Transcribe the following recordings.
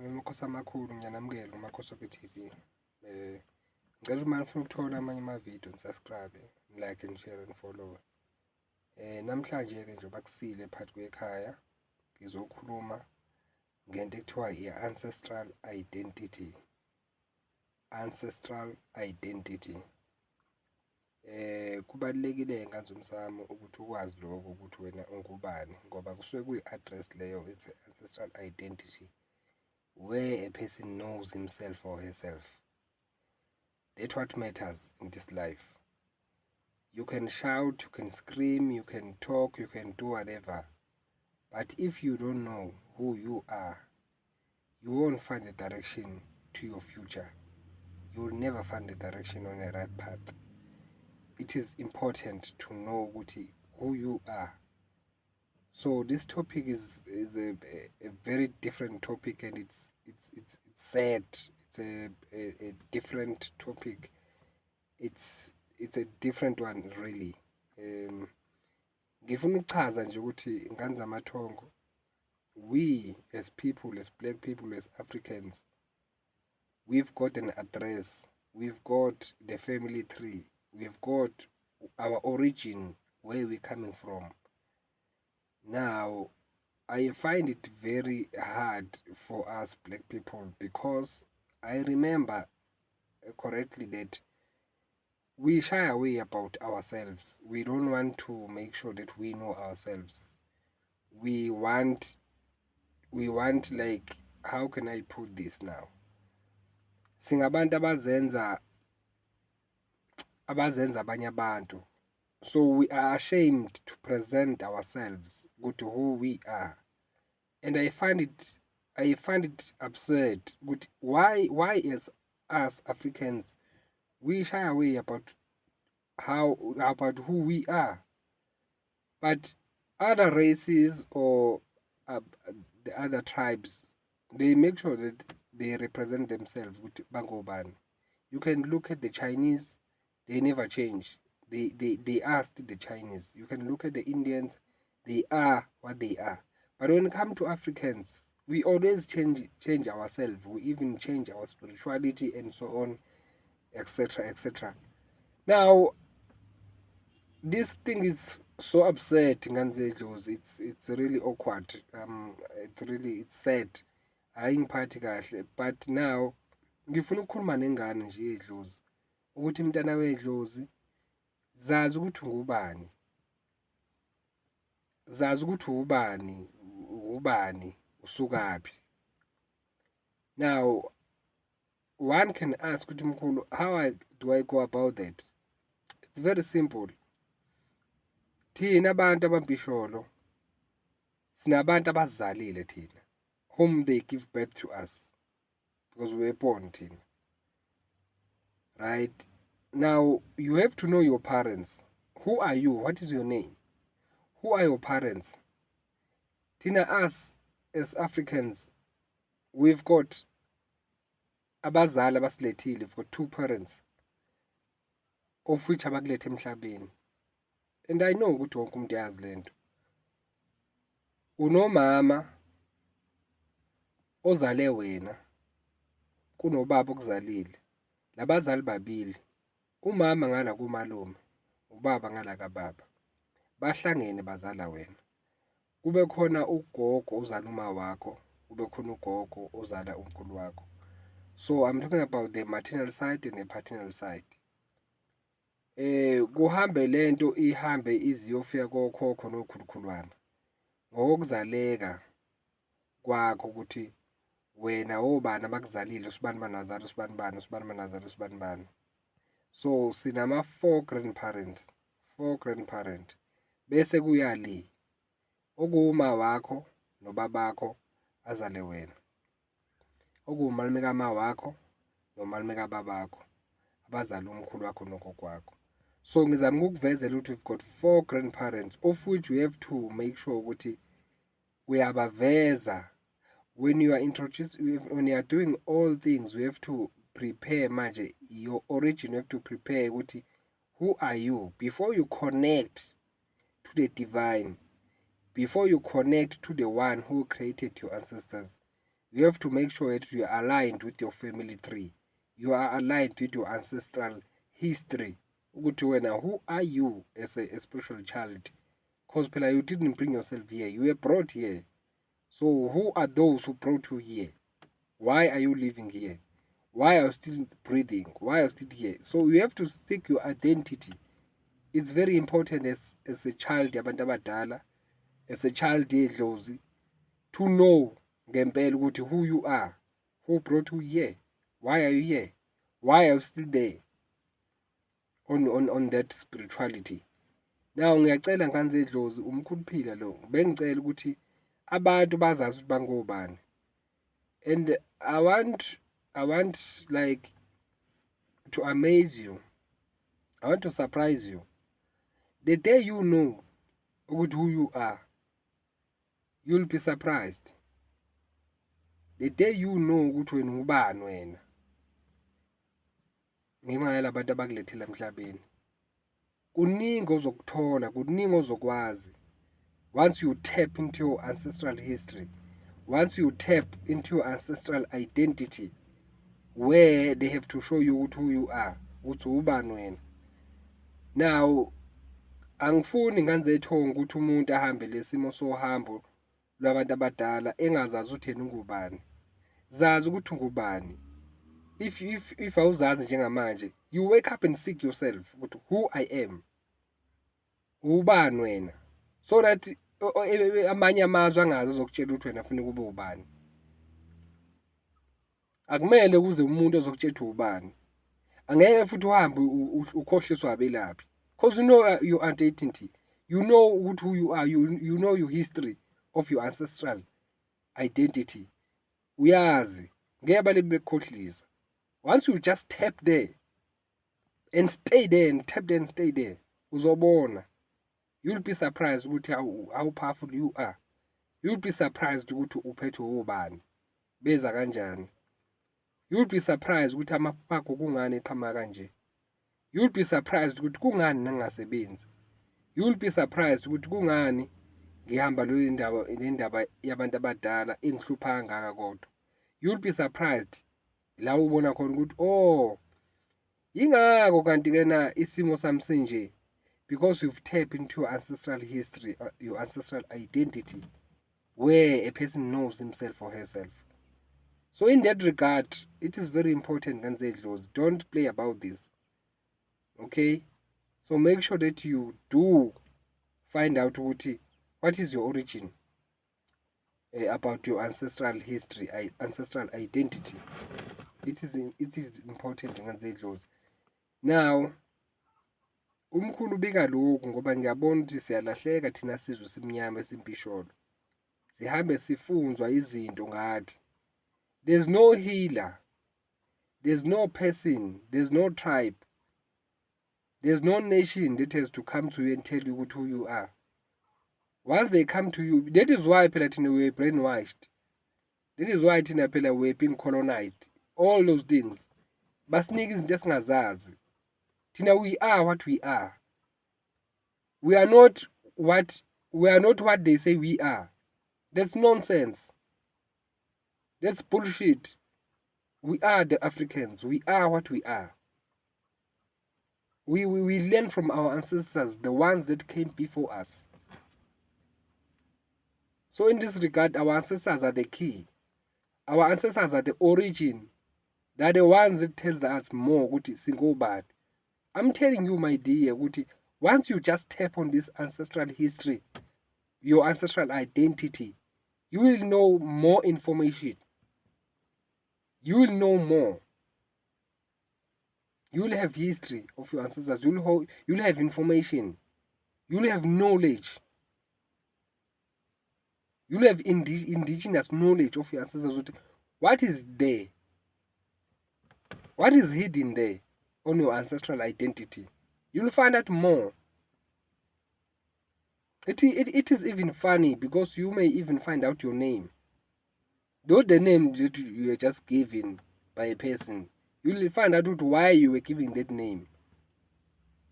Amakhosi amakhulu ngiyanamukela uMakhosoke TV. Ngicela uma nifuna ukuthola amanye amavidiyo nisubscribe, like and share and follow. Namhlanje-ke njengoba kusile phakathi kwekhaya ngizokhuluma ngento ekuthiwa i-ancestral identity. Ancestral identity. Kubalulekile ngazomsamo ukuthi ukwazi lokho ukuthi wena ungubani ngoba kusuke kuyi-address leyo, it's ancestral identity where a person knows himself or herself. That's what matters in this life. You can shout, you can scream, you can talk, you can do whatever, but if you don't know who you are, you won't find the direction to your future. You will never find the direction on the right path. It is important to know who you are. So this topic is a very different topic, and it's sad. It's a different topic. It's a different one really. Ngifuna ukuchaza nje ukuthi ngane zamathongo, we as people, as black people, as Africans, we've got an address, we've got the family tree, we've got our origin, where we're coming from. Now, I find it very hard for us black people because I remember correctly that we shy away about ourselves. We don't want to make sure that we know ourselves. We want like, how can I put this now? Singabantu abazenza abanye abantu. So we are ashamed to present ourselves to who we are. And I find it absurd. Why as us Africans we shy away about who we are, but other races or the other tribes, they make sure that they represent themselves with bangobani. You can look at the Chinese, they never change. They are still the Chinese. You can look at the Indians, they are what they are. But when it comes to Africans, we always change ourselves. We even change our spirituality and so on, etc., etc. Now, this thing is so upset, Nganze. It's really awkward. It's sad. Ayingiphathi kahle. But now, ngifuna ukukhuluma nengane nje yedlozi ukuthi mntana wedlozi, zazi ukuthi ungubani. Zazi ukuthi ubani, usukaphi. Now, one can ask ukuthi mkhulu, how do I go about that? It's very simple. Thina abantu abambisholo, sinabantu abazalile thina, whom they give birth to us because we were born thina. Right? Now, you have to know your parents. Who are you? What is your name? Who are your parents? Tina, us as Africans, we've got abazali abasilethile. We've got two parents, of which abakulethe emhlabeni. And I know ukuthi wonke umuntu uyazi lento. Unomama ozale wena, kunobaba okuzalile. Labazali babili, umama ngala kumalume, ubaba ngala kababa, bahlangene bazala wena. Kube khona ugogo ozala uma wakho, kube khona ugogo ozala umkhulu wakho. So I'm talking about the maternal side and the paternal side. Kuhambe lento ihambe iziyofika kokhokho nokhulukhulwana ngokuzaleka kwakho ukuthi wena obani abakuzalile, usibani banazali, usibani bani, usibani banazali, usibani bani. So sinama four grandparents. Bese kuyali okuma wakho nobabakho azale wena, okumalume kama wakho nomalume kababakho abazali umkhulu wakho nogogo wakho. So ngizama ukukuvezela ukuthi we've got four grandparents, of which we have to make sure ukuthi uyabaveza. When you are doing all things, we have to prepare manje your origin. You have to prepare ukuthi who are you before you connect to the divine, before you connect to the one who created your ancestors. You have to make sure that you are aligned with your family tree. You are aligned with your ancestral history. Who are you as a spiritual child? Because you didn't bring yourself here. You were brought here. So who are those who brought you here? Why are you living here? Why are you still breathing? Why are you still here? So you have to seek your identity. It's very important as a child yabantu abadala, as a child yedlozi, to know ngempela ukuthi who you are, who brought you here, why are you here, why are you still there on that spirituality. Now ngiyacela ngane edlozi umkhuluphila lo bengicela ukuthi abantu bazazi ukuthi bangobani. And I want like to amaze you. I want to surprise you. The day you know who you are, you'll be surprised. The day you know ukuthi wena ubani wena. Ngenxa yalabantu abakulethela emhlabeni. Kuningi ozokuthola, kuningi ozokwazi. Once you tap into your ancestral history, once you tap into your ancestral identity, where they have to show you who you are, ukuthi ubani wena. Now, angifuni nganze ethonga ukuthi umuntu ahambe lesimo sohambo lwabantu abadala engazazi ukuthi yena ungubani. Zazi ukuthi ungubani. If awuzazi njengamanje, you wake up and seek yourself ukuthi who I am. Ubani wena. So that amanye amazwe angazi azokutshela ukuthi wena ufuna kube ubani. Akumele kuze umuntu ozokutshela ubani. Angeke futhi uhambe ukhohliswa abelaphi. Because you know your identity. You know who you are. You know your history of your ancestral identity. Uyazi. Ngeke bale bekhohlisa. Once you just tap there and stay there and tap there and stay there, uzobona. You'll be surprised ukuthi how powerful you are. You'll be surprised ukuthi uphethwe ubani. Beza kanjani. You'll be surprised ukuthi amaphupho akho kungani eqhamuka kanje. You'll be surprised ukuthi kungani nangasebenzi. You'll be surprised ukuthi kungani ngihamba le ndaba yabantu abadala engihlupha kangaka kodwa. You'll be surprised la ubona khona ukuthi oh ingako kanti ke na isimo sami sinje, because you've tapped into your ancestral history, your ancestral identity, where a person knows himself or herself. So in that regard, it is very important, don't play about this. Okay? So make sure that you do find out what is your origin about your ancestral history, ancestral identity. It is important. Now, umkhulu ubika lokhu ngoba ngiyabona ukuthi siyalahleka thina sizwe simnyama esimpisholo. Sihambe sifunzwa izinto ngathi. There's no healer. There's no person. There's no tribe. There's no nation that has to come to you and tell you who you are. Once they come to you, that is why phela we're brainwashed. That is why phela we're being colonized. All those things. Basinika izinto esingazazi. We are what we are. We are not what they say we are. That's nonsense. That's bullshit. We are the Africans. We are what we are. We learn from our ancestors, the ones that came before us. So in this regard, our ancestors are the key. Our ancestors are the origin. They're the ones that tells us more ukuthi singobani. I'm telling you, my dear, once you just tap on this ancestral history, your ancestral identity, you will know more information. You will know more. You will have history of your ancestors. You'll have information. You'll have knowledge. You'll have indigenous knowledge of your ancestors. What is there? What is hidden there on your ancestral identity? You'll find out more. It is even funny because you may even find out your name. Though the name that you were just given by a person, you'll find out why you were given that name.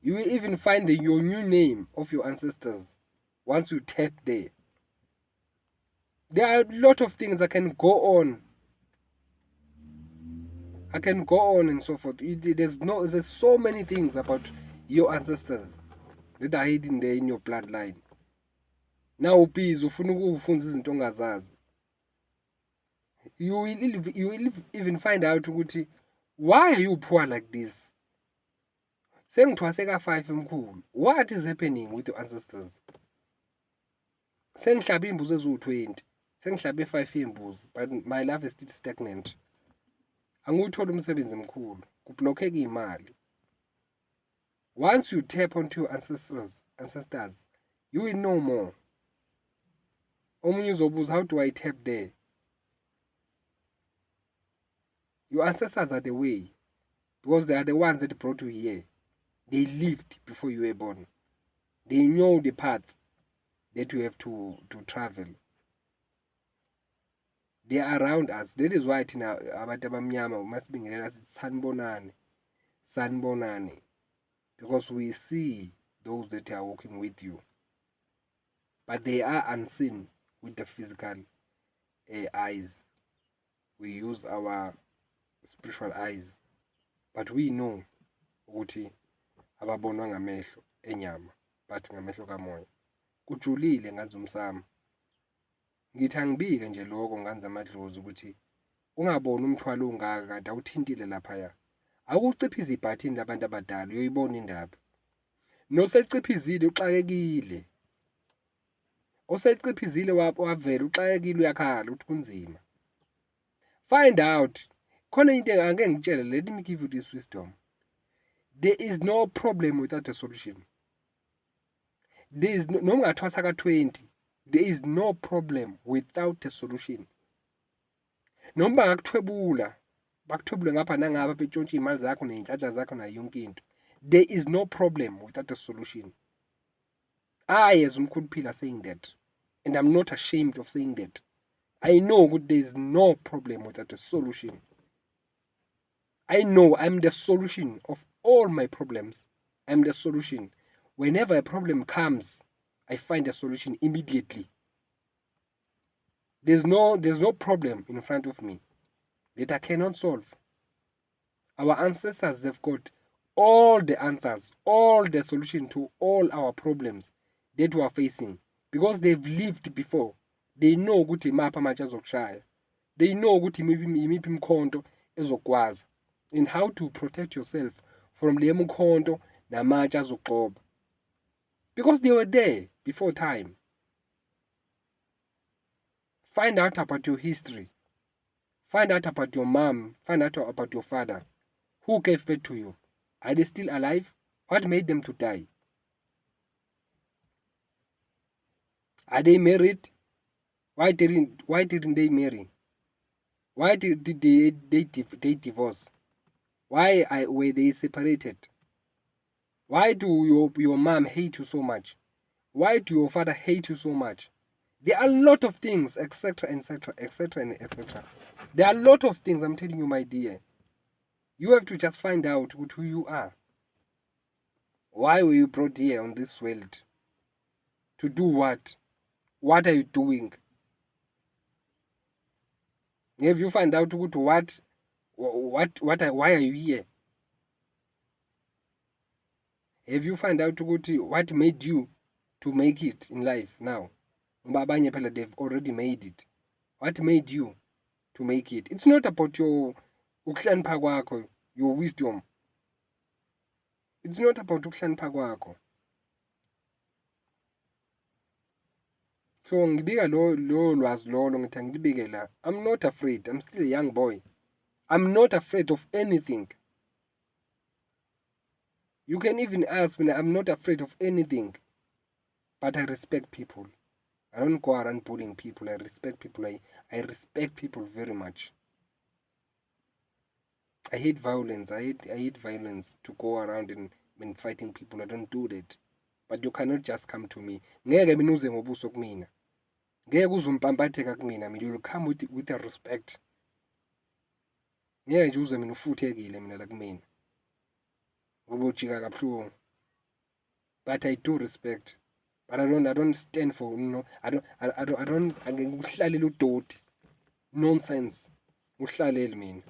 You will even find your new name of your ancestors once you tap there. There are a lot of things that can go on I can go on and so forth. There's so many things about your ancestors that are hidden there in your bloodline. Now uphize ufuna ukufunza izinto ongazazi. You will even find out ukuthi why are you poor like this? Sengithwase ka5 emkhulu. What is happening with your ancestors? Sengihlabe imbuzi eziwu20. Sengihlabe 5 imbuzi, but my life is still stagnant. Anguthola umsebenzi emkhulu. Kublockeka imali. Once you tap onto your ancestors, you will know more. Omunye uzobuza, how do I tap there? Your ancestors are the way, because they are the ones that brought you here. They lived before you were born. They know the path that you have to travel. They are around us. That is why thina abantu abamnyama must be sanibonani, because we see those that are walking with you, but they are unseen with the physical eyes. We use our spiritual eyes, but we know ukuthi ababonwa ngamehlo enyama but ngamehlo kamoya. Kujulile nganze umsamo. Ngithi angibike nje lokho nganze amadlozi ukuthi ungaboni umthwalo ungaka kanti awuthintile laphaya. Akuciphiza ibhathini labantu abadala uyoyibona indaba. Noseciphizile uxakekile. Oseciphizile wavela uxakekile uyakhala ukuthi kunzima. Find out. Khona into angeke ngitshele, let me give you this wisdom. There is no problem without a solution. There is no ungathwasa ka20. There is no problem without a solution. Noma bangakuthwebula, bakuthwebule ngapha nangapha betshontshe imali zakho nezinhlanhla zakho nayo yonke into. There is no problem without a solution. I as umkhulu Phila saying that, and I'm not ashamed of saying that. I know there is no problem without a solution. I know I'm the solution of all my problems. I'm the solution. Whenever a problem comes, I find a solution immediately. There's no problem in front of me that I cannot solve. Our ancestors have got all the answers, all the solution to all our problems that we are facing, because they've lived before. They know ukuthi imaphi amatshe azokushaya. They know ukuthi imiphi imkhonto ezokwazi, and how to protect yourself from le mkhonto namatshe azogxoba, because they were there before time. Find out about your history. Find out about your mom. Find out about your father. Who gave birth to you? Are they still alive? What made them to die? Are they married? Why didn't they marry? Why did they divorce? Why were they separated? Why do your mom hate you so much? Why do your father hate you so much? There are a lot of things, etc., etc., etc., and etc. There are a lot of things, I'm telling you, my dear. You have to just find out who you are. Why were you brought here on this world? To do what? What are you doing? Have you found out why are you here? Have you found out what made you to make it in life now? They've already made it. What made you to make it? It's not about your wisdom. It's not about ukuhlakanipha kwakho. So ngibika lo lwazi lolo ngithi angilibike la. I'm not afraid. I'm still a young boy. I'm not afraid of anything. You can even ask me, I'm not afraid of anything. But I respect people. I don't go around bullying people. I respect people. I respect people very much. I hate violence. I hate violence to go around and fighting people. I don't do that. But you cannot just come to me. Ngeke mina uze ngobuso kumina. Ngeke uzumpampatheka kumina. You will come with a respect. Ngeke nje uze mina ufuthekile mina la kumina. Ngoba ujika kabuhlungu. But I do respect. But I don't stand for I don't ngikuhlalela udoti. Nonsense. Uhlalele mina.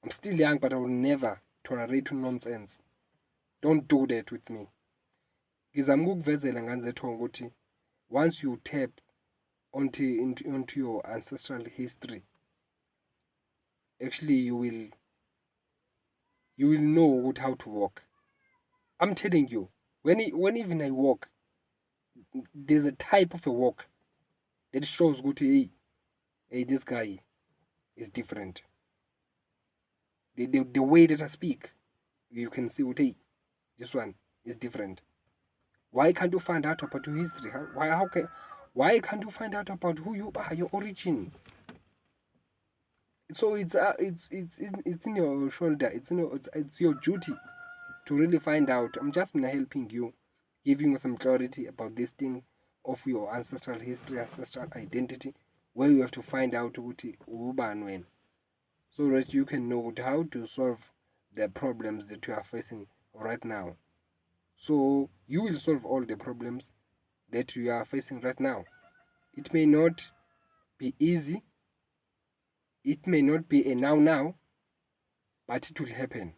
I'm still young, but I will never tolerate nonsense. Don't do that with me. Ngizama ukukuvezela nganzethonga ukuthi once you tap onto your ancestral history, actually you will know how to walk. I'm telling you, when even I walk, there's a type of a walk that shows good, hey, this guy is different. The way that I speak, you can see what, hey, this one is different. Why can't you find out about your history? Why can't you find out about who you are, your origin? So it's in your shoulder. It's your duty to really find out. I'm just helping you, giving you some clarity about this thing of your ancestral history, ancestral identity, where you have to find out uba and when, so that you can know how to solve the problems that you are facing right now. So you will solve all the problems that you are facing right now. It may not be easy, it may not be a now, but it will happen,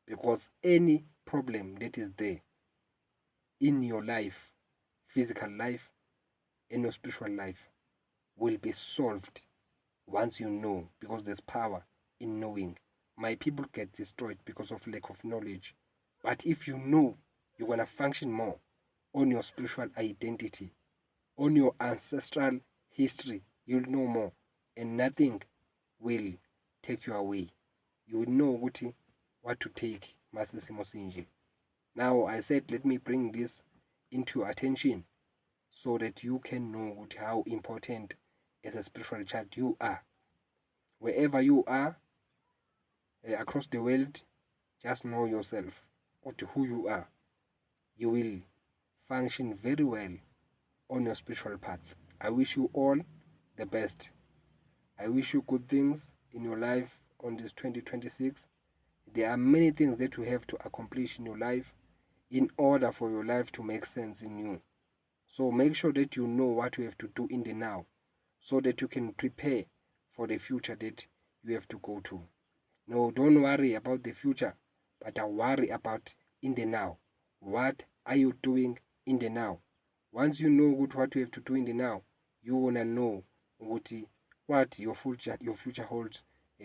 because any problem that is there in your life, physical life, and your spiritual life, will be solved once you know, because there's power in knowing. My people get destroyed because of lack of knowledge. But if you know, you're going to function more on your spiritual identity, on your ancestral history. You'll know more, and nothing will take you away. You will know what to take. Now I said, let me bring this into your attention so that you can know how important as a spiritual child you are. Wherever you are across the world, just know yourself or to who you are. You will function very well on your spiritual path. I wish you all the best. I wish you good things in your life on this 2026. There are many things that you have to accomplish in your life in order for your life to make sense in you. So make sure that you know what you have to do in the now, so that you can prepare for the future that you have to go to. No, don't worry about the future, but worry about in the now. What are you doing in the now? Once you know what you have to do in the now, you wanna know what your future holds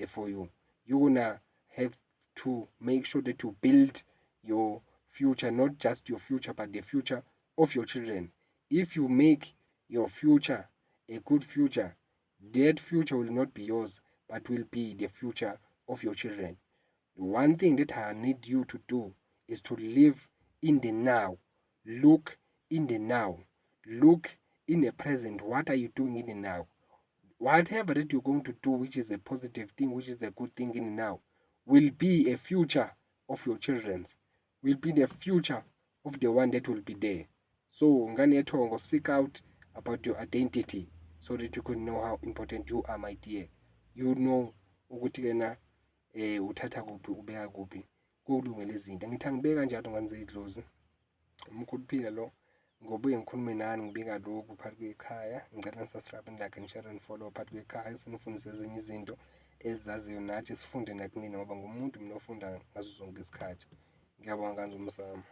for you. You wanna have to make sure that you build your future, not just your future, but the future of your children. If you make your future a good future, that future will not be yours, but will be the future of your children. The one thing that I need you to do is to live in the now. Look in the now. Look in the present. What are you doing in the now? Whatever that you're going to do, which is a positive thing, which is a good thing in the now, will be a future of your children's, will be the future of the one that will be there. So ngani ethongo, seek out about your identity so that you can know how important you are, my dear. You know ukuthi kena uthatha kuphi ubeka kuphi, kulungele izinto. Ngithi angibeka kanjalo nganze idlozi. Umkhuluphila lo ngobuye ngikhulume nani ngibika lokhu phakathi kwekhaya. Ngicela nisubscribe, like and share and follow phakathi kwekhaya, sinifundise ezinye izinto ezaziyo nathi sifunde nakunina, ngoba ngumuntu mina ofunda ngazo zonke isikhathi. Ngiyabonga kanzulu msamo.